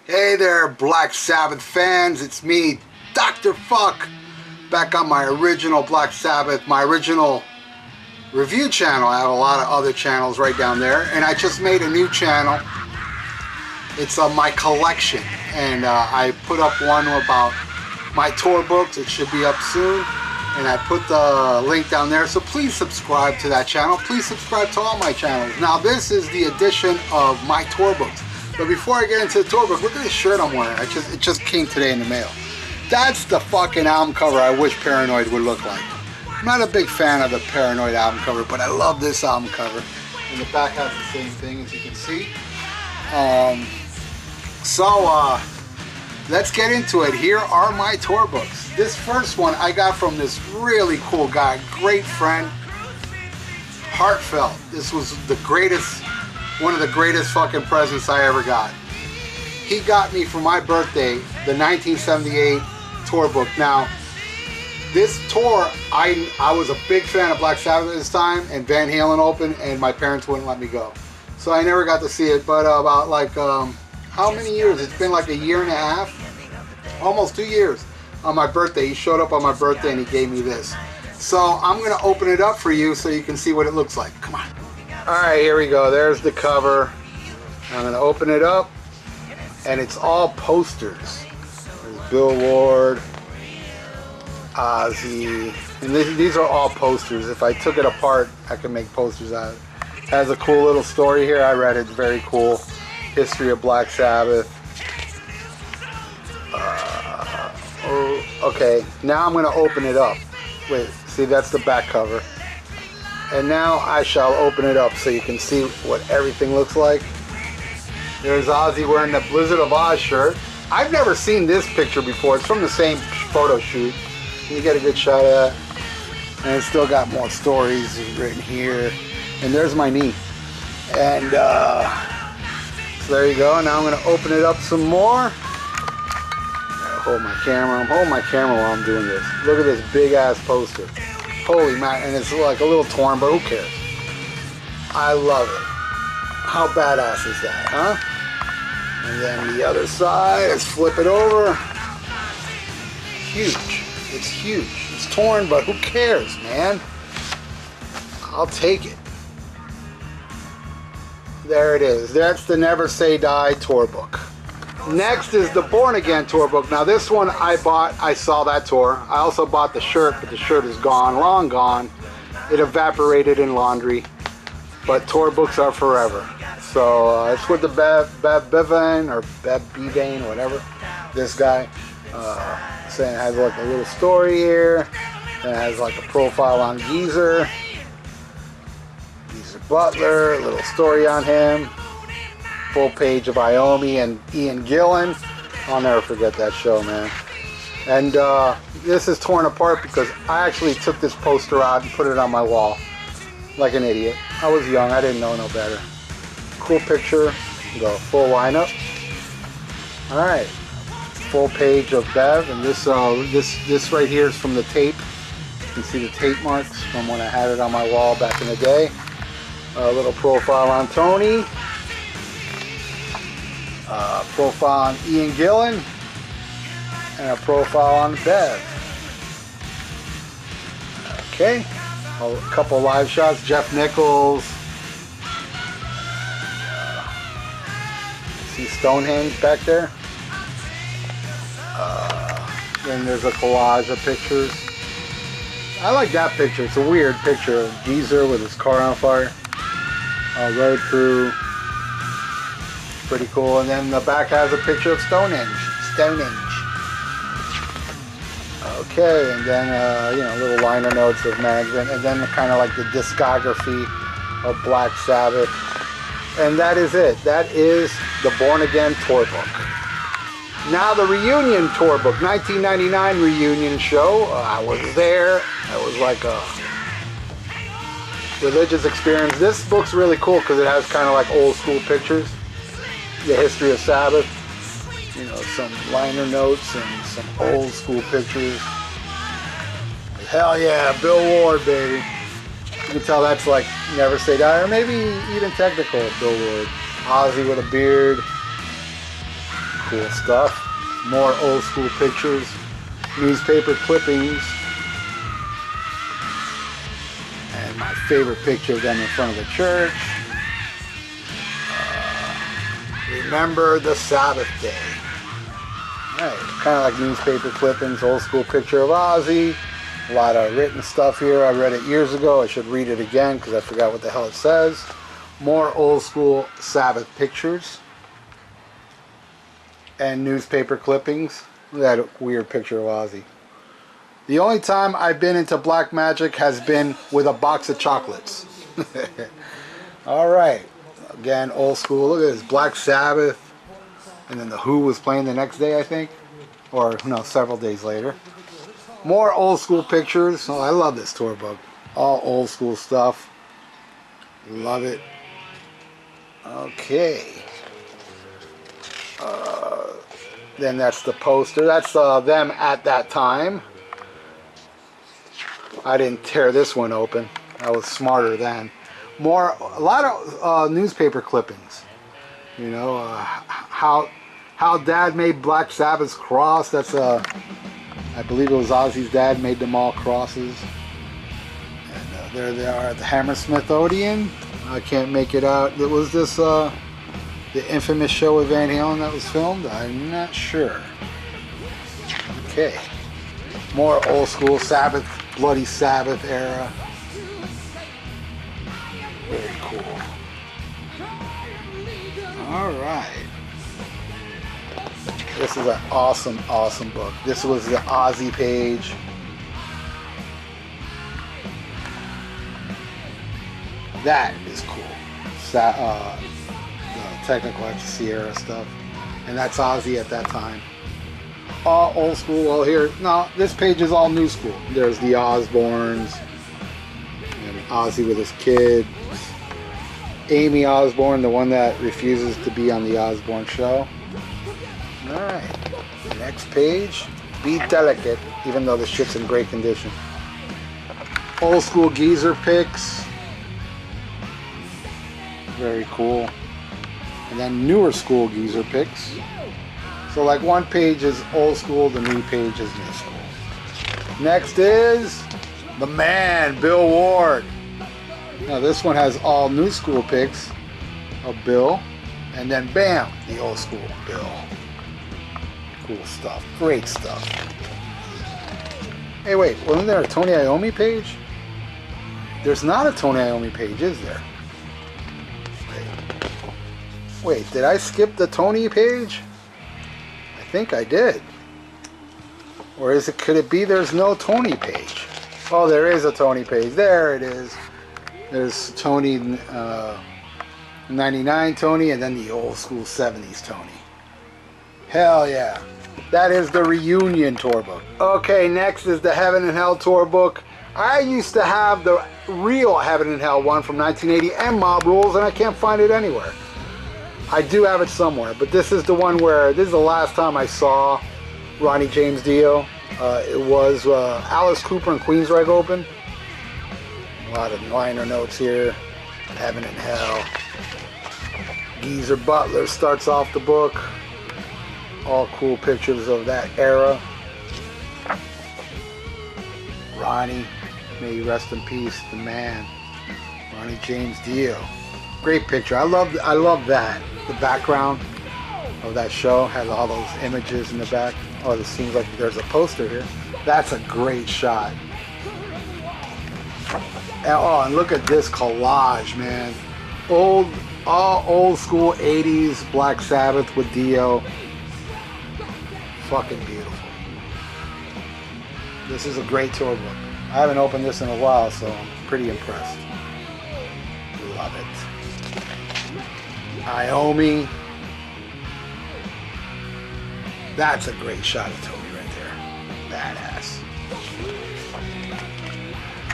Hey there, Black Sabbath fans. It's me, Dr. FUKK, back on my original Black Sabbath, my original review channel. I have a lot of other channels right down there, and I just made a new channel. It's my collection, and I put up one about my tour books. It should be up soon, and I put the link down there, so please subscribe to that channel. Please subscribe to all my channels. Now this is the edition of my tour books. But before I get into the tour book, look at this shirt I'm wearing. It just came today in the mail. That's the fucking album cover I wish Paranoid would look like. I'm not a big fan of the Paranoid album cover, but I love this album cover. And the back has the same thing, as you can see. Let's get into it. Here are my tour books. This first one I got from this really cool guy, great friend, Heartfelt. This was the greatest, one of the greatest fucking presents I ever got. He got me for my birthday the 1978 tour book. Now, this tour, I was a big fan of Black Sabbath at this time, and Van Halen opened, and my parents wouldn't let me go. So I never got to see it, but about like, how many years? It's been like a year and a half, almost 2 years. On my birthday, he showed up on my birthday and he gave me this. So I'm gonna open it up for you so you can see what it looks like. Come on. Alright, here we go. There's the cover. I'm going to open it up, and it's all posters. There's Bill Ward, Ozzy, and these are all posters. If I took it apart, I could make posters out of it. It has a cool little story here. I read it. It's very cool. History of Black Sabbath. Okay, now I'm going to open it up. Wait, see, that's the back cover. And now I shall open it up so you can see what everything looks like. There's Ozzy wearing the Blizzard of Oz shirt. I've never seen this picture before. It's from the same photo shoot. You get a good shot of that. And it's still got more stories written here. And there's my knee. And so there you go. Now I'm going to open it up some more. Hold my camera. I'm holding my camera while I'm doing this. Look at this big ass poster. Holy man, and it's like a little torn, but who cares? I love it. How badass is that, huh? And then the other side, let's flip it over. Huge. It's huge. It's torn, but who cares, man? I'll take it. There it is. That's the Never Say Die tour book. Next is the Born Again tour book. Now this one I bought, I saw that tour. I also bought the shirt, but the shirt is gone, long gone. It evaporated in laundry, but tour books are forever. So it's with the Bevan or Bevane, whatever, this guy. Saying it has like a little story here. And it has like a profile on Geezer Butler, a little story on him. Full page of Iommi and Ian Gillan. I'll never forget that show, man. And this is torn apart because I actually took this poster out and put it on my wall like an idiot. I was young, I didn't know no better. Cool picture, the full lineup. Alright, full page of Bev, and this right here is from the tape. You can see the tape marks from when I had it on my wall back in the day. A little profile on Tony. Profile on Ian Gillan, and a profile on Bev. Okay, a couple live shots. Jeff Nichols. See Stonehenge back there. Then there's a collage of pictures. I like that picture. It's a weird picture of Geezer with his car on fire. Road crew. Pretty cool. And then the back has a picture of Stonehenge. Okay, and then you know, little liner notes of management, and then kind of like the discography of Black Sabbath. And that is it. That is the Born Again tour book. Now the reunion tour book, 1999 reunion show. I was there. It was like a religious experience. This book's really cool because it has kind of like old school pictures. The history of Sabbath, you know, some liner notes and some old school pictures. Hell yeah, Bill Ward, baby. You can tell that's like Never Say Die, or maybe even technical Bill Ward. Ozzy with a beard. cool stuff. More old school pictures, newspaper clippings, and my favorite picture of them in front of the church. Remember the Sabbath day. Right, kind of like newspaper clippings, old school picture of Ozzy. A lot of written stuff here. I read it years ago. I should read it again because I forgot what the hell it says. More old school Sabbath pictures. And newspaper clippings. Look at that weird picture of Ozzy. The only time I've been into black magic has been with a box of chocolates. Alright. Again, old school. Look at this. Black Sabbath. And then the Who was playing the next day, I think. Or, no, several days later. More old school pictures. Oh, I love this tour book. All old school stuff. Love it. Okay. Then that's the poster. That's them at that time. I didn't tear this one open. I was smarter then. A lot of newspaper clippings. You know, how Dad made Black Sabbath's cross. That's I believe it was Ozzy's dad made them all crosses. And there they are at the Hammersmith Odeon. I can't make it out. It was this the infamous show with Van Halen that was filmed. I'm not sure. Okay, more old school Sabbath, Bloody Sabbath era. Very cool. All right. This is an awesome, awesome book. This was the Ozzy page. That is cool. The technical VIERA stuff. And that's Ozzy at that time. All old school, all here. No, this page is all new school. There's the Osbournes. And Ozzy with his kids. Amy Osbourne, the one that refuses to be on the Osbourne show. Alright, next page. Be delicate, even though the shit's in great condition. Old school geezer pics. Very cool. And then newer school geezer pics. So like one page is old school, the new page is new school. Next is the man, Bill Ward. Now this one has all new school pics of Bill. And then bam, the old school Bill. Cool stuff. Great stuff. Hey, wait. Wasn't there a Tony Iommi page? There's not a Tony Iommi page, is there? Wait, did I skip the Tony page? I think I did. Or is it? Could it be there's no Tony page? Oh, there is a Tony page. There it is. There's Tony 99 Tony, and then the old school 70s Tony. Hell yeah. That is the reunion tour book. Okay, next is the Heaven and Hell tour book. I used to have the real Heaven and Hell one from 1980 and Mob Rules, and I can't find it anywhere. I do have it somewhere, but this is the one where, this is the last time I saw Ronnie James Dio. It was Alice Cooper and Queensrÿche open. A lot of liner notes here. Heaven and Hell. Geezer Butler starts off the book. All cool pictures of that era. Ronnie, may he rest in peace, the man. Ronnie James Dio. Great picture. I love that. The background of that show has all those images in the back. Oh, it seems like there's a poster here. That's a great shot. And look at this collage, man. All old school 80s Black Sabbath with Dio. Fucking beautiful. This is a great tour book. I haven't opened this in a while, so I'm pretty impressed. Love it. Iommi. That's a great shot of Tony right there. Badass.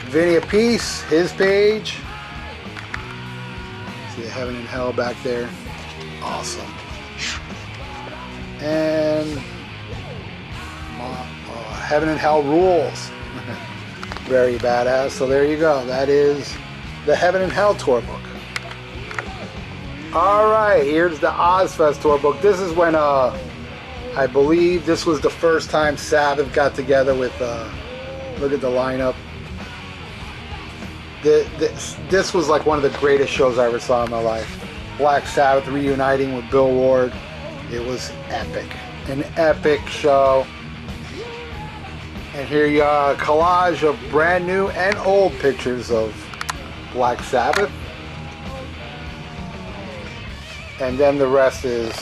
Vinny Appice, his page. See the Heaven and Hell back there. Awesome. And Heaven and Hell Rules. Very badass. So there you go. That is the Heaven and Hell tour book. Alright, here's the Ozzfest tour book. This is when I believe this was the first time Sabbath got together with, look at the lineup. This was like one of the greatest shows I ever saw in my life. Black Sabbath reuniting with Bill Ward. It was epic. An epic show. And here you are, a collage of brand new and old pictures of Black Sabbath. And then the rest is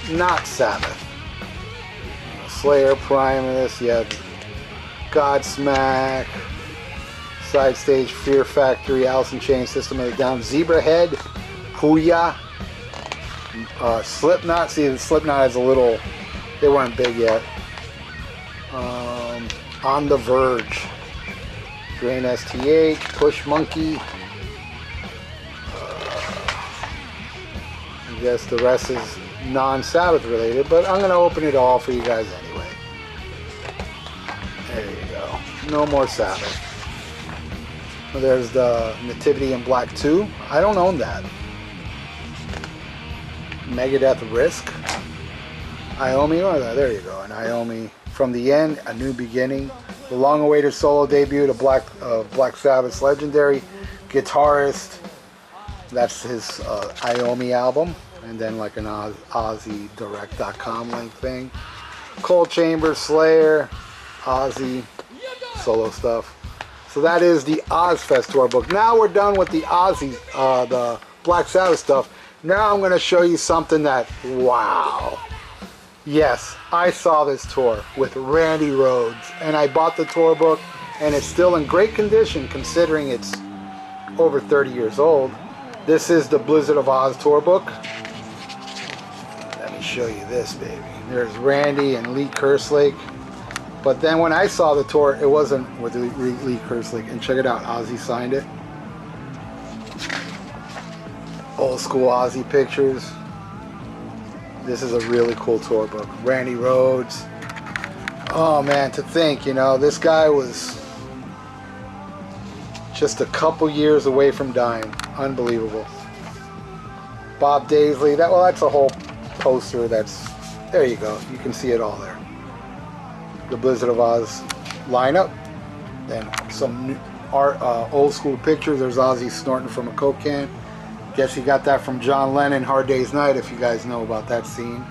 not Sabbath. Slayer, Primus, you have Godsmack, Side Stage, Fear Factory, Alice in Chains, System of a Down, Zebrahead, Hooyah, Slipknot. See, the Slipknot has a little, they weren't big yet. On the Verge, Drain STH, Push Monkey. I guess the rest is non-Sabbath related, but I'm going to open it all for you guys anyway. There you go. No more Sabbath. There's the Nativity in Black 2. I don't own that. Megadeth Risk. Iommi, oh, there you go. An Iommi. From the End, A New Beginning. The long-awaited solo debut of Black Sabbath's legendary guitarist. That's his Iommi album. And then like an OzzyDirect.com link thing. Cold Chamber, Slayer, Ozzy, solo stuff. So that is the Ozzfest tour book. Now we're done with the Ozzy, the Black Sabbath stuff. Now I'm going to show you something that, wow. Yes, I saw this tour with Randy Rhoads, and I bought the tour book, and it's still in great condition considering it's over 30 years old. This is the Blizzard of Oz tour book. Let me show you this, baby. There's Randy and Lee Kerslake. But then when I saw the tour, it wasn't with Lee Kerslake. And check it out, Ozzy signed it. Old school Ozzy pictures. This is a really cool tour book. Randy Rhoads. Oh man, to think, you know, this guy was just a couple years away from dying. Unbelievable. Bob Daisley. That's a whole poster. There you go. You can see it all there. The Blizzard of Oz lineup. Then some new art, old school pictures. There's Ozzy snorting from a Coke can. Guess he got that from John Lennon, Hard Day's Night, if you guys know about that scene.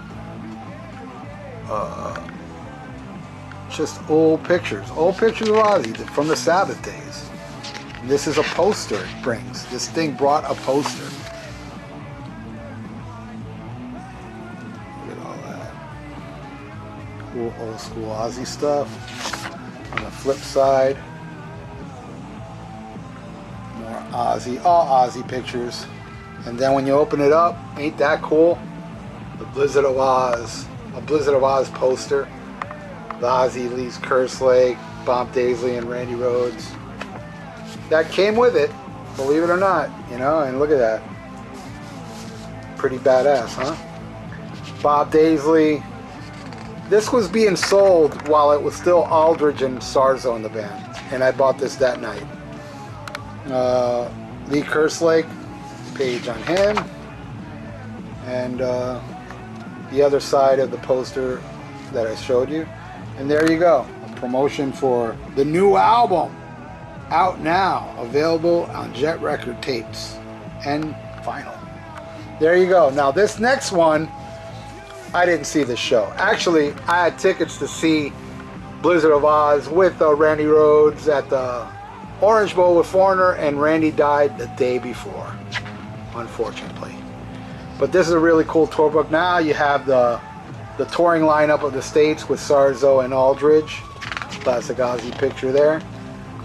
Just old pictures of Ozzy from the Sabbath days. And this is a poster it brings. This thing brought a poster. Look at all that. Cool old school Ozzy stuff. On the flip side, more Ozzy, all Ozzy pictures. And then when you open it up, ain't that cool? The Blizzard of Oz, a Blizzard of Oz poster. The Ozzy, Lee Kerslake, Bob Daisley, and Randy Rhoads. That came with it, believe it or not, you know, and look at that. Pretty badass, huh? Bob Daisley. This was being sold while it was still Aldridge and Sarzo in the band. And I bought this that night. Lee Kerslake. Page on him, and the other side of the poster that I showed you, and there you go, a promotion for the new album, out now, available on Jet Record tapes and vinyl. There you go. Now this next one, I didn't see the show. Actually, I had tickets to see Blizzard of Oz with Randy Rhoads at the Orange Bowl with Foreigner, and Randy died the day before, unfortunately. But this is a really cool tour book. Now you have the touring lineup of the States with Sarzo and Aldridge. Classic Ozzy picture there.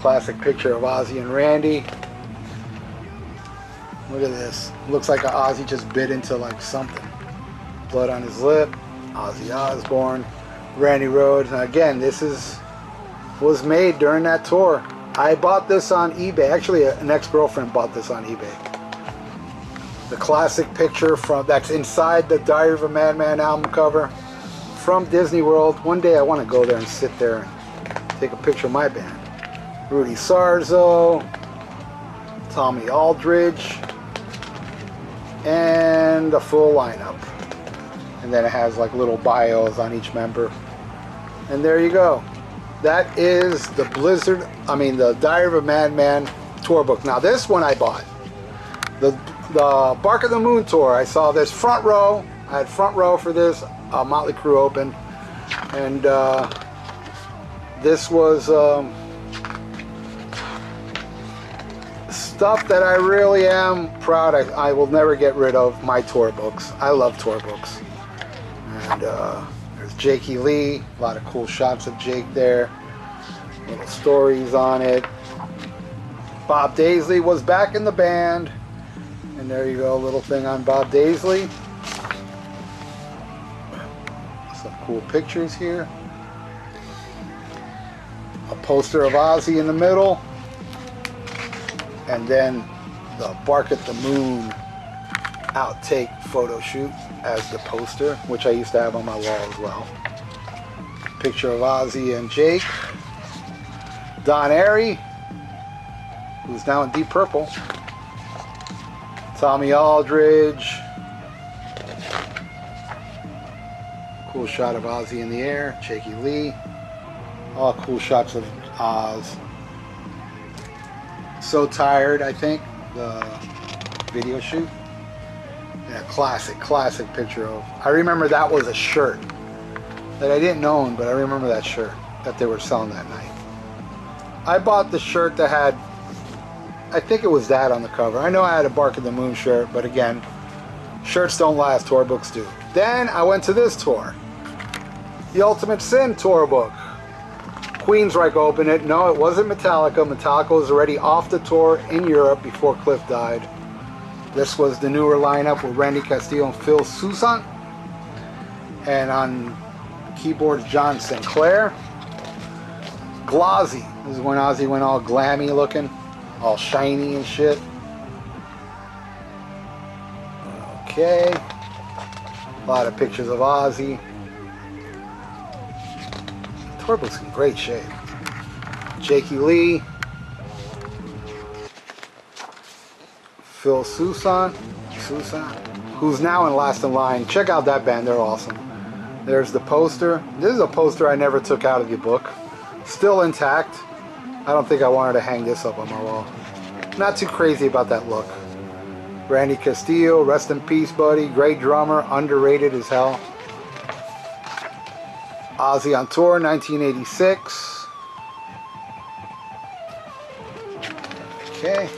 Classic picture of Ozzy and Randy. Look at this. Looks like Ozzy just bit into like something. Blood on his lip. Ozzy Osbourne. Randy Rhoads. Now again, this was made during that tour. I bought this on eBay. Actually, an ex-girlfriend bought this on eBay. The classic picture that's inside the Diary of a Madman album cover from Disney World. One day I want to go there and sit there and take a picture of my band. Rudy Sarzo, Tommy Aldridge, and the full lineup. and then it has like little bios on each member. And there you go. That is the the Diary of a Madman tour book. Now this one I bought. The Bark of the Moon tour. I saw this front row. I had front row for this. Motley Crue opened. And this was stuff that I really am proud of. I will never get rid of my tour books. I love tour books. And there's Jakey Lee. A lot of cool shots of Jake there. Little stories on it. Bob Daisley was back in the band. And there you go, a little thing on Bob Daisley. Some cool pictures here. A poster of Ozzy in the middle. And then the Bark at the Moon outtake photo shoot as the poster, which I used to have on my wall as well. Picture of Ozzy and Jake. Don Airey, who's now in Deep Purple. Tommy Aldridge. Cool shot of Ozzy in the air. Jakey Lee. All cool shots of Oz. So Tired, I think, the video shoot. Yeah, classic picture of. I remember that was a shirt that I didn't own, but I remember that shirt that they were selling that night. I bought the shirt that had, I think it was that on the cover. I know I had a Bark of the Moon shirt, but again, shirts don't last, tour books do. Then I went to this tour. The Ultimate Sin tour book. Queensryche opened it. No, it wasn't Metallica. Metallica was already off the tour in Europe before Cliff died. This was the newer lineup with Randy Castillo and Phil Soussan. And on keyboards, John Sinclair. Glozzy. This is when Ozzy went all glammy looking. All shiny and shit. Okay. A lot of pictures of Ozzy. The tour book's in great shape. Jakey Lee. Phil Soussan, who's now in Last in Line. Check out that band, they're awesome. There's the poster. This is a poster I never took out of the book. Still intact. I don't think I wanted to hang this up on my wall. Not too crazy about that look. Randy Castillo, rest in peace, buddy. Great drummer, underrated as hell. Ozzy on tour, 1986. Okay.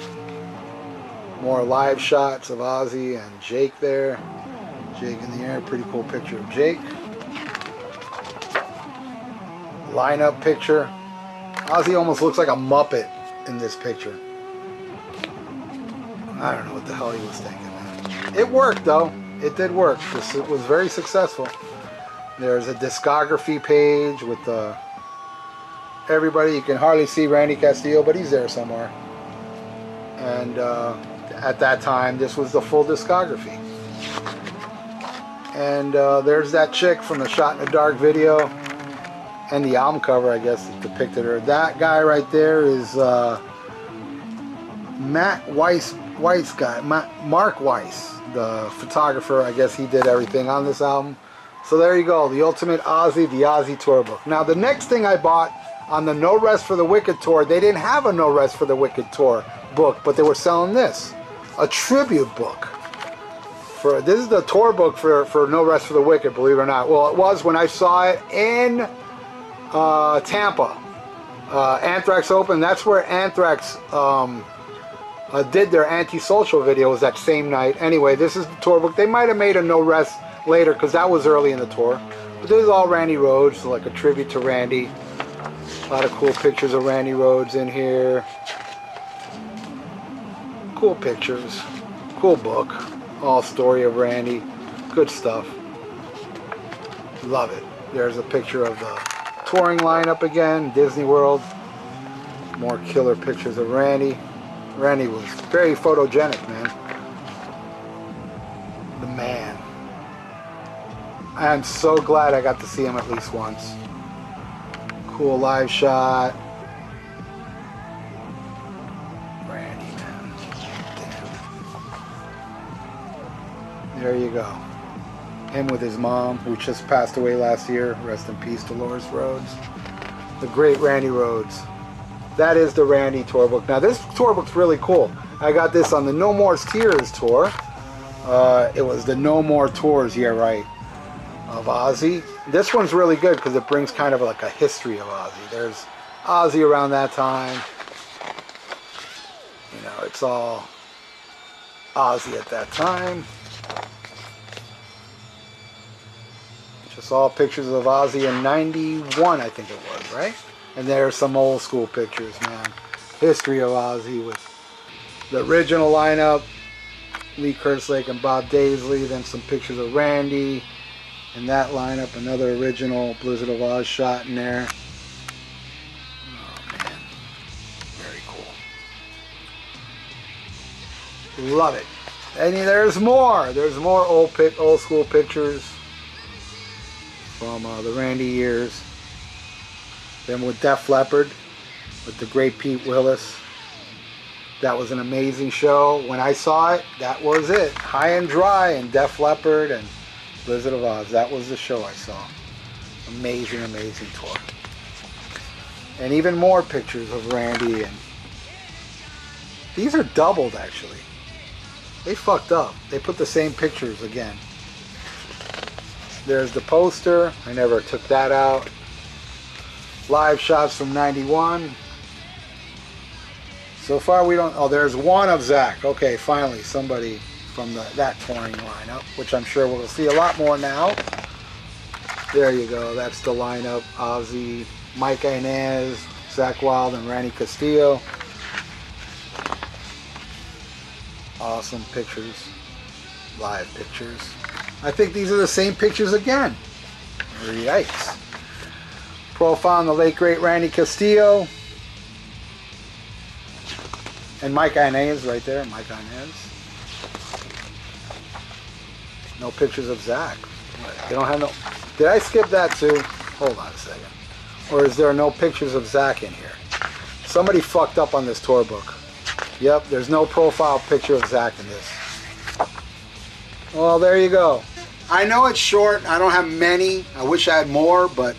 More live shots of Ozzy and Jake there. Jake in the air, pretty cool picture of Jake. Lineup picture. Ozzy almost looks like a Muppet in this picture. I don't know what the hell he was thinking, man. It worked though. It did work. It was very successful. There's a discography page with everybody. You can hardly see Randy Castillo, but he's there somewhere. And at that time, this was the full discography. And there's that chick from the Shot in the Dark video. And the album cover, I guess, depicted her. That guy right there is Mark Weiss, the photographer. I guess he did everything on this album. So there you go, the Ultimate Ozzy, the Ozzy Tour Book. Now the next thing I bought on the No Rest for the Wicked tour, they didn't have a No Rest for the Wicked tour book, but they were selling this, a tribute book. This is the tour book for No Rest for the Wicked, believe it or not. Well, it was when I saw it in Tampa. Anthrax opened. That's where Anthrax did their Antisocial video, was that same night. Anyway, this is the tour book. They might have made a No Rest later because that was early in the tour. But this is all Randy Rhoads, so like a tribute to Randy. A lot of cool pictures of Randy Rhoads in here. Cool pictures. Cool book. All story of Randy. Good stuff. Love it. There's a picture of the touring lineup again. Disney World. More killer pictures of Randy. Randy was very photogenic, man. The man. I'm so glad I got to see him at least once. Cool live shot. Randy, man. Damn. There you go. Him with his mom, who just passed away last year. Rest in peace, Dolores Rhoads. The great Randy Rhoads. That is the Randy tour book. Now this tour book's really cool. I got this on the No More Tears tour. It was the No More Tours, yeah, right, of Ozzy. This one's really good because it brings kind of like a history of Ozzy. There's Ozzy around that time. You know, it's all Ozzy at that time. Just all pictures of Ozzy in '91, I think it was, right? And there's some old school pictures, man. History of Ozzy with the original lineup, Lee Kerslake and Bob Daisley. Then some pictures of Randy in that lineup. Another original Blizzard of Oz shot in there. Oh man, very cool. Love it. And there's more. There's more old school pictures from the Randy years. Then with Def Leppard, with the great Pete Willis. That was an amazing show. When I saw it, that was it. High and Dry and Def Leppard and Blizzard of Oz. That was the show I saw. Amazing, amazing tour. And even more pictures of Randy. And these are doubled, actually. They fucked up. They put the same pictures again. There's the poster. I never took that out. Live shots from '91. So far we don't... Oh, there's one of Zach. Okay, finally somebody from that touring lineup, which I'm sure we'll see a lot more now. There you go. That's the lineup. Ozzy, Mike Inez, Zach Wilde, and Randy Castillo. Awesome pictures. Live pictures. I think these are the same pictures again. Yikes. Profile on the late great Randy Castillo. And Mike Inez right there. Mike Inez. No pictures of Zach. They don't have no... Did I skip that too? Hold on a second. Or is there no pictures of Zach in here? Somebody fucked up on this tour book. Yep, there's no profile picture of Zach in this. Well, there you go. I know it's short. I don't have many. I wish I had more, but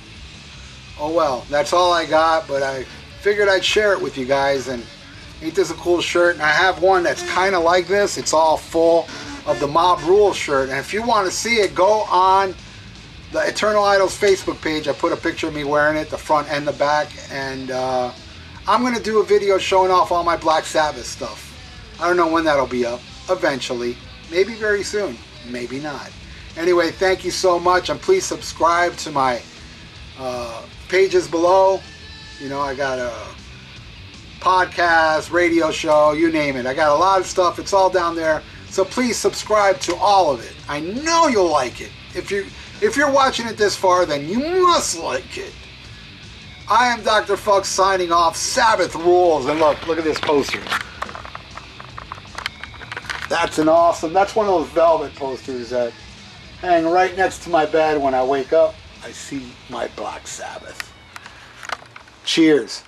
oh well. That's all I got, but I figured I'd share it with you guys. And ain't this a cool shirt? And I have one that's kind of like this. It's all full of the Mob Rules shirt. And if you want to see it, go on the Eternal Idols Facebook page. I put a picture of me wearing it, the front and the back. And I'm going to do a video showing off all my Black Sabbath stuff. I don't know when that'll be up. Eventually. Maybe very soon. Maybe not. Anyway, thank you so much. And please subscribe to my pages below. You know, I got a podcast, radio show, you name it. I got a lot of stuff. It's all down there. So please subscribe to all of it. I know you'll like it. If you're watching it this far, then you must like it. I am Dr. FUKK signing off. Sabbath rules. And look at this poster. That's an awesome, that's one of those velvet posters that hang right next to my bed when I wake up. I see my Black Sabbath. Cheers.